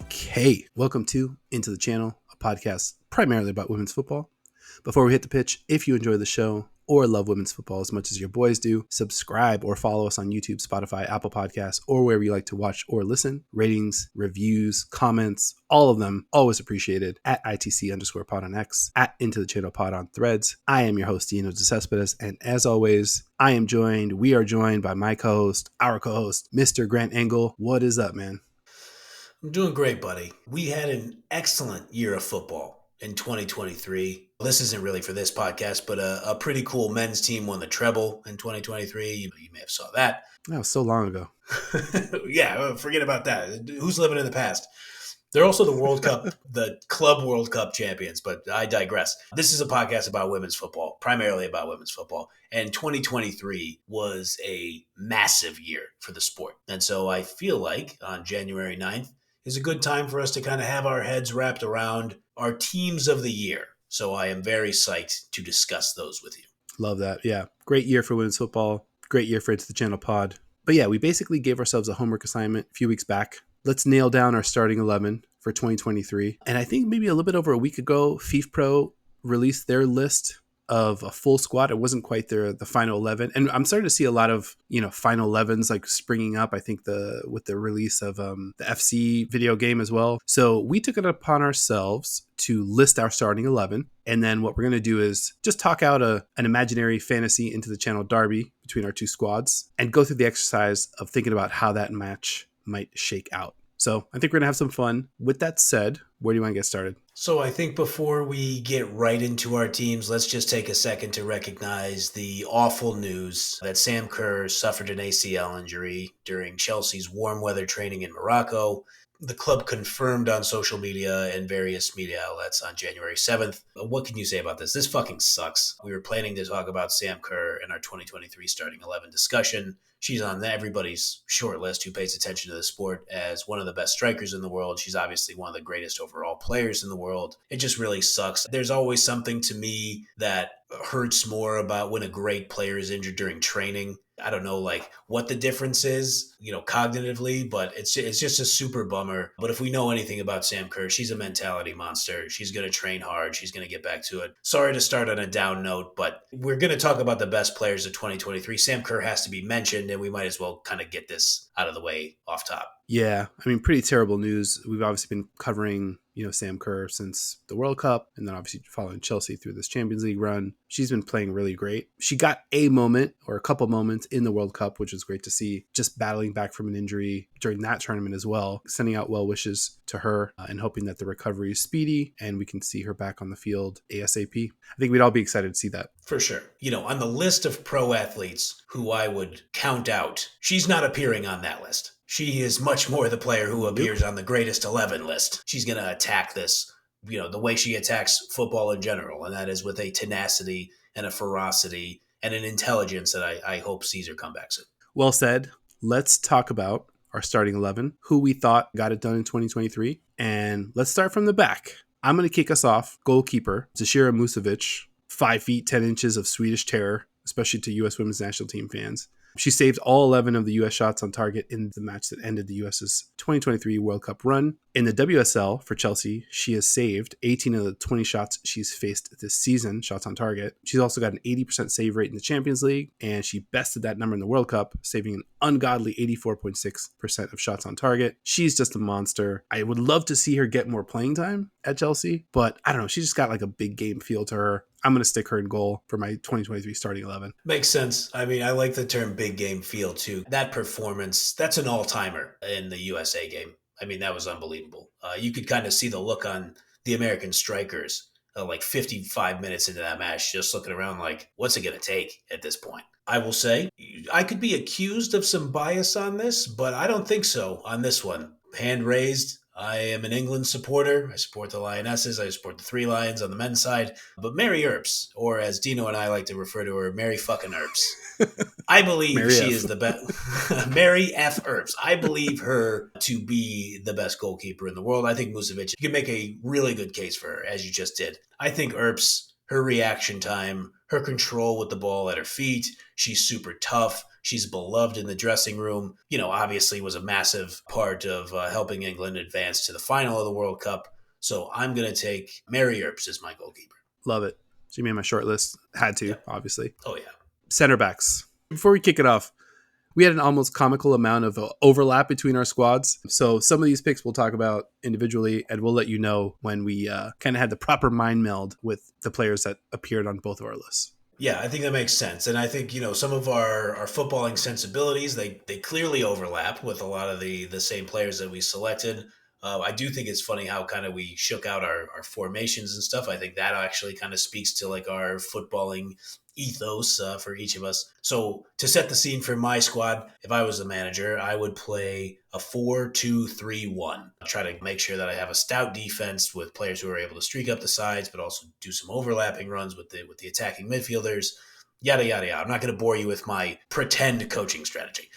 Okay, welcome to Into the Channel, a podcast primarily about women's football. Before we hit the pitch, if you enjoy the show or love women's football as much as your boys do, subscribe or follow us on YouTube, Spotify, Apple Podcasts, or wherever you like to watch or listen. Ratings, reviews, comments, all of them, always appreciated. At ITC_pod on X, at Into the Channel pod on Threads. I am your host, Dino DeCespedes, and as always, we are joined by my co-host, our co-host, Mr. Grant Engel. What is up, man? I'm doing great, buddy. We had an excellent year of football in 2023. This isn't really for this podcast, but a pretty cool men's team won the treble in 2023. You may have saw that. That was so long ago. Yeah, forget about that. Who's living in the past? They're also the World Cup, the Club World Cup champions, but I digress. This is a podcast about women's football, primarily about women's football. And 2023 was a massive year for the sport. And so I feel like on January 9th is a good time for us to kind of have our heads wrapped around our teams of the year. So I am very psyched to discuss those with you. Love that. Yeah. Great year for women's football. Great year for Into the Channel pod. But yeah, we basically gave ourselves a homework assignment a few weeks back. Let's nail down our starting 11 for 2023. And I think maybe a little bit over a week ago, FIFPRO released their list of a full squad. It wasn't quite the final 11. And I'm starting to see a lot of, final 11s like springing up, I think with the release of the FC video game as well. So we took it upon ourselves to list our starting 11. And then what we're going to do is just talk out an imaginary fantasy Into the Channel derby between our two squads and go through the exercise of thinking about how that match might shake out. So I think we're going to have some fun. With that said, where do you want to get started? So I think before we get right into our teams, let's just take a second to recognize the awful news that Sam Kerr suffered an ACL injury during Chelsea's warm weather training in Morocco. The club confirmed on social media and various media outlets on January 7th. What can you say about this? This fucking sucks. We were planning to talk about Sam Kerr in our 2023 starting 11 discussion. She's on everybody's short list who pays attention to the sport as one of the best strikers in the world. She's obviously one of the greatest overall players in the world. It just really sucks. There's always something to me that hurts more about when a great player is injured during training. I don't know what the difference is, cognitively, but it's just a super bummer. But if we know anything about Sam Kerr, she's a mentality monster. She's going to train hard. She's going to get back to it. Sorry to start on a down note, but we're going to talk about the best players of 2023. Sam Kerr has to be mentioned, and we might as well kind of get this out of the way off top. Yeah, I mean, pretty terrible news. We've obviously been covering, Sam Kerr since the World Cup and then obviously following Chelsea through this Champions League run. She's been playing really great. She got a moment or a couple moments in the World Cup, which was great to see, just battling back from an injury during that tournament as well, sending out well wishes to her and hoping that the recovery is speedy and we can see her back on the field ASAP. I think we'd all be excited to see that. For sure. On the list of pro athletes who I would count out, she's not appearing on that list. She is much more the player who appears on the greatest 11 list. She's going to attack this, the way she attacks football in general, and that is with a tenacity and a ferocity and an intelligence that I hope sees her come back soon. Well said. Let's talk about our starting 11, who we thought got it done in 2023. And let's start from the back. I'm going to kick us off. Goalkeeper, Zashira Musovic, 5 feet, 10 inches of Swedish terror, especially to U.S. women's national team fans. She saved all 11 of the U.S. shots on target in the match that ended the U.S.'s 2023 World Cup run. In the WSL for Chelsea, she has saved 18 of the 20 shots she's faced this season, shots on target. She's also got an 80% save rate in the Champions League, and she bested that number in the World Cup, saving an ungodly 84.6% of shots on target. She's just a monster. I would love to see her get more playing time at Chelsea, but I don't know. She just got a big game feel to her. I'm going to stick her in goal for my 2023 starting 11. Makes sense. I mean, I like the term big game feel too. That performance, that's an all-timer in the USA game. I mean, that was unbelievable. You could kind of see the look on the American strikers 55 minutes into that match, just looking around what's it going to take at this point? I will say, I could be accused of some bias on this, but I don't think so on this one. Hand raised. I am an England supporter. I support the Lionesses. I support the Three Lions on the men's side. But Mary Earps, or as Dino and I like to refer to her, Mary fucking Earps. I believe Mary she F. is the best. Mary F. Earps. I believe her to be the best goalkeeper in the world. I think Musovic, you can make a really good case for her, as you just did. I think Earps, her reaction time, her control with the ball at her feet, she's super tough. She's beloved in the dressing room. Obviously was a massive part of helping England advance to the final of the World Cup. So I'm going to take Mary Earps as my goalkeeper. Love it. She made my short list. Had to, Yep. obviously. Oh, yeah. Center backs. Before we kick it off, we had an almost comical amount of overlap between our squads. So some of these picks we'll talk about individually, and we'll let you know when we kind of had the proper mind meld with the players that appeared on both of our lists. Yeah, I think that makes sense. And I think, some of our footballing sensibilities, they clearly overlap with a lot of the same players that we selected. I do think it's funny how kind of we shook out our formations and stuff. I think that actually kind of speaks to like our footballing ethos for each of us. So to set the scene for my squad, if I was the manager, I would play a 4-2-3-1. Try to make sure that I have a stout defense with players who are able to streak up the sides, but also do some overlapping runs with the attacking midfielders. Yada, yada, yada. I'm not going to bore you with my pretend coaching strategy.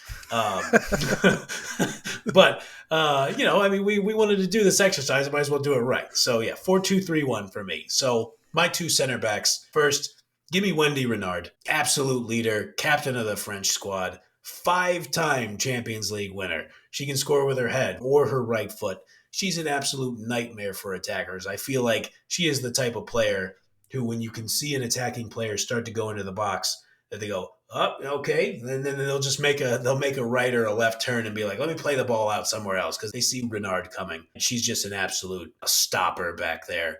But, we wanted to do this exercise. I might as well do it right. So, yeah, 4-2-3-1 for me. So, my two center backs. First, give me Wendy Renard, absolute leader, captain of the French squad, 5-time Champions League winner. She can score with her head or her right foot. She's an absolute nightmare for attackers. I feel like she is the type of player who, when you can see an attacking player start to go into the box, that they go, oh, okay. And then they'll make a right or a left turn and be like, let me play the ball out somewhere else because they see Renard coming. She's just an absolute stopper back there.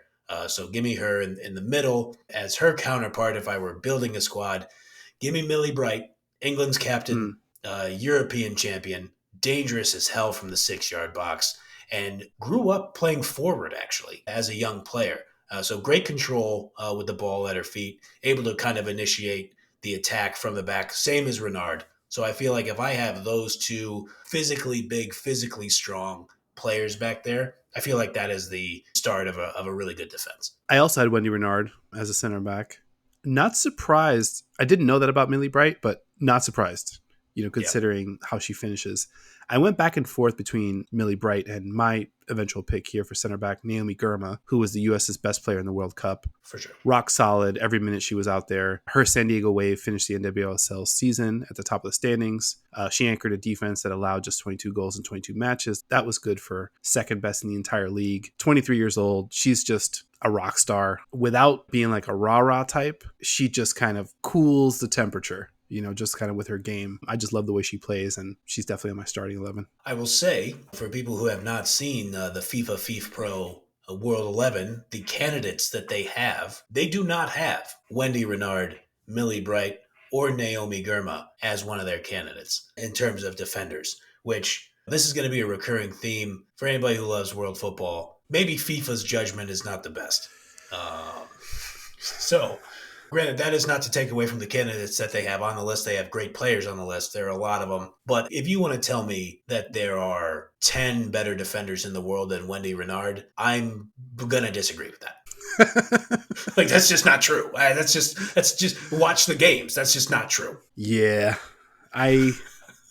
So give me her in the middle as her counterpart. If I were building a squad, give me Millie Bright, England's captain, European champion, dangerous as hell from the 6-yard box, and grew up playing forward actually as a young player. So great control with the ball at her feet, able to kind of initiate the attack from the back, same as Renard. So I feel like if I have those two physically big, physically strong players back there, I feel like that is the start of a really good defense. I also had Wendy Renard as a center back. Not surprised. I didn't know that about Millie Bright, but not surprised, considering how she finishes. I went back and forth between Millie Bright and my eventual pick here for center back, Naomi Girma, who was the U.S.'s best player in the World Cup. For sure. Rock solid every minute she was out there. Her San Diego Wave finished the NWSL season at the top of the standings. She anchored a defense that allowed just 22 goals in 22 matches. That was good for second best in the entire league. 23 years old. She's just a rock star. Without being like a rah-rah type, she just kind of cools the temperature. Just kind of with her game. I just love the way she plays, and she's definitely on my starting 11. I will say, for people who have not seen the FIFPRO World 11, the candidates that they do not have Wendy Renard, Millie Bright, or Naomi Girma as one of their candidates in terms of defenders, which this is going to be a recurring theme for anybody who loves world football. Maybe FIFA's judgment is not the best. Granted, that is not to take away from the candidates that they have on the list. They have great players on the list. There are a lot of them. But if you want to tell me that there are 10 better defenders in the world than Wendy Renard, I'm going to disagree with that. Like, that's just not true. That's just watch the games. That's just not true. Yeah, I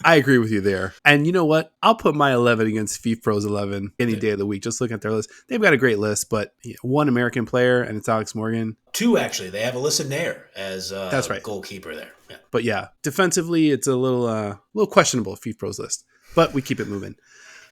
agree with you there. And you know what? I'll put my 11 against FIFPRO's 11 any day of the week. Just looking at their list. They've got a great list, but one American player, and it's Alex Morgan. 2, actually. They have Alyssa Nair as that's right. Goalkeeper there. Yeah. But yeah, defensively, it's a little questionable, FIFPRO's list. But we keep it moving.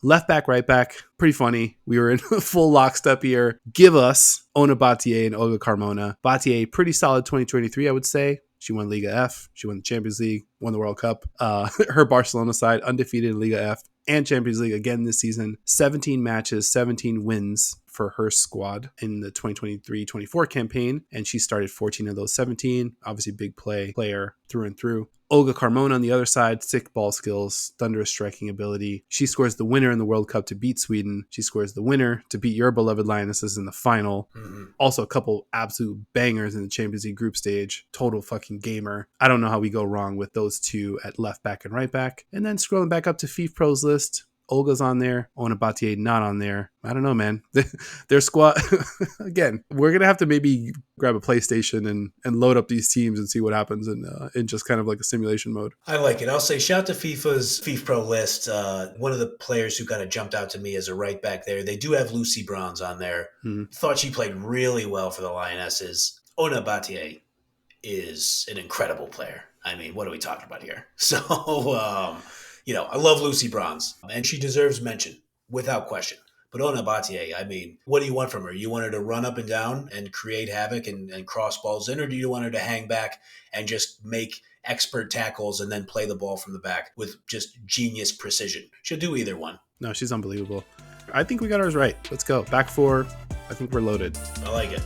Left back, right back, pretty funny. We were in full lockstep here. Give us Ona Battier and Olga Carmona. Battier, pretty solid 2023, I would say. She won Liga F. She won the Champions League, won the World Cup. Her Barcelona side, undefeated in Liga F and Champions League again this season. 17 matches, 17 wins for her squad in the 2023-24 campaign. And she started 14 of those 17. Obviously, big player through and through. Olga Carmona on the other side, sick ball skills, thunderous striking ability. She scores the winner in the World Cup to beat Sweden. She scores the winner to beat your beloved Lionesses in the final. Mm-hmm. Also a couple absolute bangers in the Champions League group stage. Total fucking gamer. I don't know how we go wrong with those two at left back and right back. And then scrolling back up to FIFPRO's list, Olga's on there. Ona Battier not on there. I don't know, man. Their squad, again, we're going to have to maybe grab a PlayStation and load up these teams and see what happens in just kind of like a simulation mode. I like it. I'll say shout to FIFA's FIFPRO list. One of the players who kind of jumped out to me as a right back there. They do have Lucy Bronze on there. Mm-hmm. Thought she played really well for the Lionesses. Ona Battier is an incredible player. I mean, what are we talking about here? So, I love Lucy Bronze, and she deserves mention without question. But Ona Battier, I mean, what do you want from her? You want her to run up and down and create havoc and cross balls in, or do you want her to hang back and just make expert tackles and then play the ball from the back with just genius precision? She'll do either one. No, she's unbelievable. I think we got ours right. Let's go. Back four. I think we're loaded. I like it.